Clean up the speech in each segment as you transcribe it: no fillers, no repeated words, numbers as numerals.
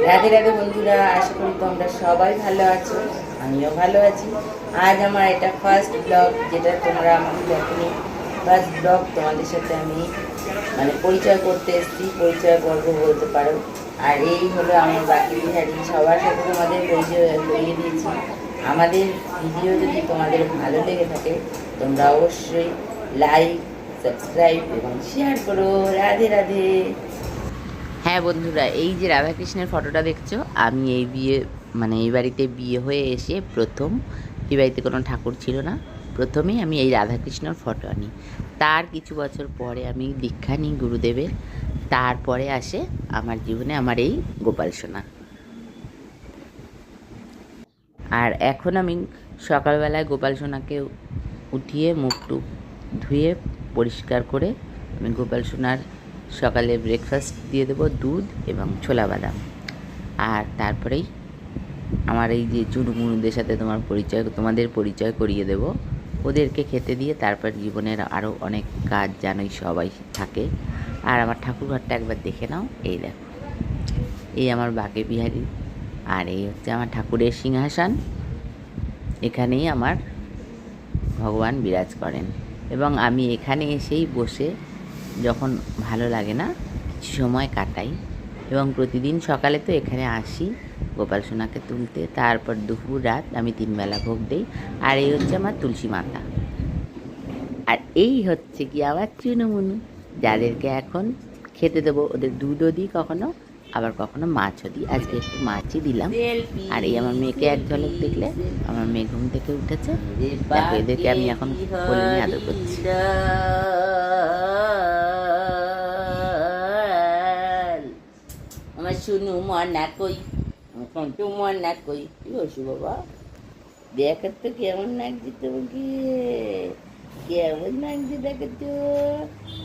রাধে রাধে বন্ধুরা, আশা করি তোমরা সবাই ভালো আছো, আমিও ভালো আছি। আজ আমার এটা ফার্স্ট ব্লগ, যেটা তোমরা আমাকে দেখনি। ফার্স্ট ব্লগ তোমাদের সাথে আমি পরিচয় করতে এসেছি, পরিচয় পর্ব বলতে পারো। আর এই হলো আমার বাকি বিহারি, সবার সাথে তোমাদের পরিচয় করিয়ে দিয়েছি। আমাদের ভিডিও যদি তোমাদের ভালো লেগে থাকে তোমরা অবশ্যই লাইক, সাবস্ক্রাইব এবং শেয়ার করো। রাধে রাধে। হ্যাঁ বন্ধুরা, এই যে রাধাকৃষ্ণের ফটোটা দেখছো, আমি এই বাড়িতে বিয়ে হয়ে এসে প্রথম, এই বাড়িতে কোনো ঠাকুর ছিল না, প্রথমেই আমি এই রাধাকৃষ্ণর ফটো আনি। তার কিছু বছর পরে আমি দীক্ষা নিই গুরুদেবের। তারপরে আসে আমার জীবনে আমার এই গোপাল সোনা। আর এখন আমি সকালবেলায় গোপাল সোনাকে উঠিয়ে মুখটুক ধুয়ে পরিষ্কার করে আমি গোপাল সোনার সকালে ব্রেকফাস্ট দিয়ে দেবো, দুধ এবং ছোলা বাদাম। আর তারপরেই আমার এই যে চুনুমুনুদের সাথে তোমাদের পরিচয় করিয়ে দেব। ওদেরকে খেতে দিয়ে তারপর জীবনের আরও অনেক কাজ জানোই সবাই থাকে। আর আমার ঠাকুরঘরটা একবার দেখে নাও, এই দেখো, এই আমার বাঁকে বিহারি। আর এই হচ্ছে আমার ঠাকুরের সিংহাসন, এখানেই আমার ভগবান বিরাজ করেন। এবং আমি এখানে এসেই বসে যখন ভালো লাগে না কিছু সময় কাটাই। এবং প্রতিদিন সকালে তো এখানে আসি গোপাল সোনাকে তুলতে, তারপর দুপুর রাত আমি 3 বেলা ভোগ দিই। আর এই হচ্ছে আমার তুলসী মাতা। আর এই হচ্ছে কি আমার চুনুমুনু, যাদেরকে এখন খেতে দেবো। ওদের দুধও দিই কখনো, আবার কখনো মাছও দিই। আজকে একটু মাছই দিলাম। আর এই আমার মেয়েকে এক ঝলক দেখলে, আমার মেয়ে ঘুম থেকে উঠেছে, দেখো এদেরকে আমি এখন কোলে নিয়ে আদর করছি। আমার শুনু মনা কই, কন্টু মনা কই, কি বলছি বাবা, দেখার তো কেমন লাগছে তোমাকে, কেমন লাগছে দেখে তো,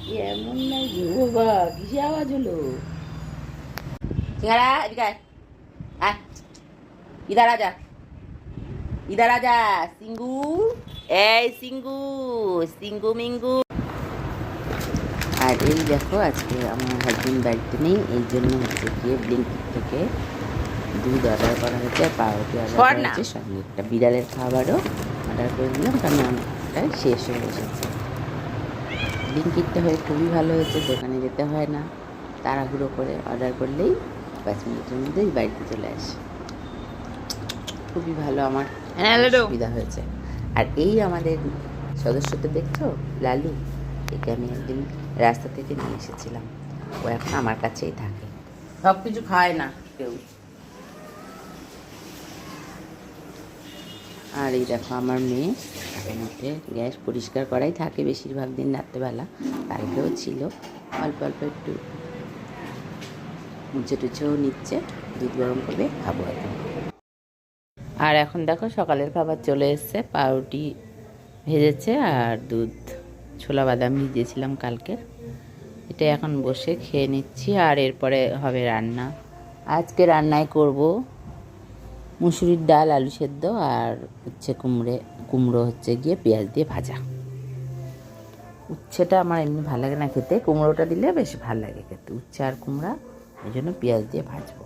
কেমন লাগছে বাবা। কিসে আওয়াজ হলো? সিঙ্গারা এদিকে আয়, ইধার আজা, ইধার আজা সিঙ্গু, এই সিঙ্গু, সিঙ্গু মিঙ্গু। আর এই দেখো, আজকে আমার হাজবেন্ড বাড়িতে নেই, এই জন্য হচ্ছে গিয়ে ব্লিঙ্কিট থেকে দুধ অর্ডার করা হয়েছে, পাউরুটি অর্ডার করা হয়েছে, সঙ্গে একটা বিড়ালের খাবারও অর্ডার করে দিলাম, কারণ আমারটা শেষ হয়ে এসেছে। ব্লিঙ্কিটটা হয়ে খুবই ভালো হয়েছে, দোকানে যেতে হয় না, তাড়াহুড়ো করে অর্ডার করলেই 5 মিনিটের মধ্যেই বাড়িতে চলে আসে। খুবই ভালো, আমার সুবিধা হয়েছে। আর এই আমাদের সদস্যটা দেখছো, লালু, একে আমি একদিন রাস্তা থেকে নিয়ে এসেছিলাম, ও এখন আমার কাছেই থাকে, সব কিছু খায় না কেউ। আর এই দেখো আমার মেয়ে এখন উঠে গ্যাস পরিষ্কার করাই থাকে বেশিরভাগ দিন রাত্রেবেলা, কালকেও ছিল, অল্প অল্প একটু মুছে টুছেও নিচ্ছে, দুধ গরম করবে, খাবো এখন। আর এখন দেখো সকালের খাবার চলে এসছে, পাউরুটি ভেজেছে আর দুধ ছোলা বাদাম ভিজিয়েছিলাম কালকের, এটা এখন বসে খেয়ে নিচ্ছি। আর এরপরে হবে রান্না। আজকে রান্নায় করব মুসুরির ডাল, আলু সেদ্ধ, আর হচ্ছে কুমড়ো হচ্ছে গিয়ে পেঁয়াজ দিয়ে ভাজা। উচ্ছেটা আমার এমনি ভালো লাগে না খেতে, কুমড়োটা দিলে বেশ ভালো লাগে খেতে, উচ্ছে আর কুমড়া, এই জন্য পেঁয়াজ দিয়ে ভাজবো।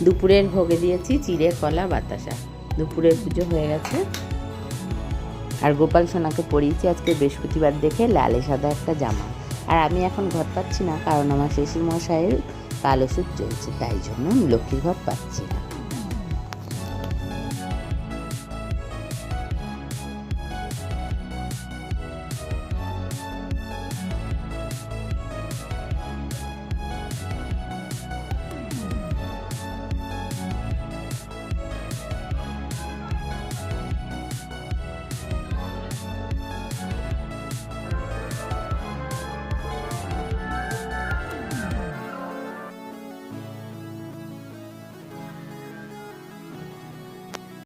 দুপুরের ভোগে দিয়েছি চিড়ে, কলা, বাতাসা। দুপুরের পুজো হয়ে গেছে। আর গোপাল সোনাকে পরিয়েছি আজকে বৃহস্পতিবার দেখে লালে সাদা একটা জামা। আর আমি এখন ঘর পাচ্ছি না, কারণ আমার শ্বশুর মশাইয়ের কাল ওষুধ চলছে, তাই জন্য লক্ষ্মীর ঘর পাচ্ছি না।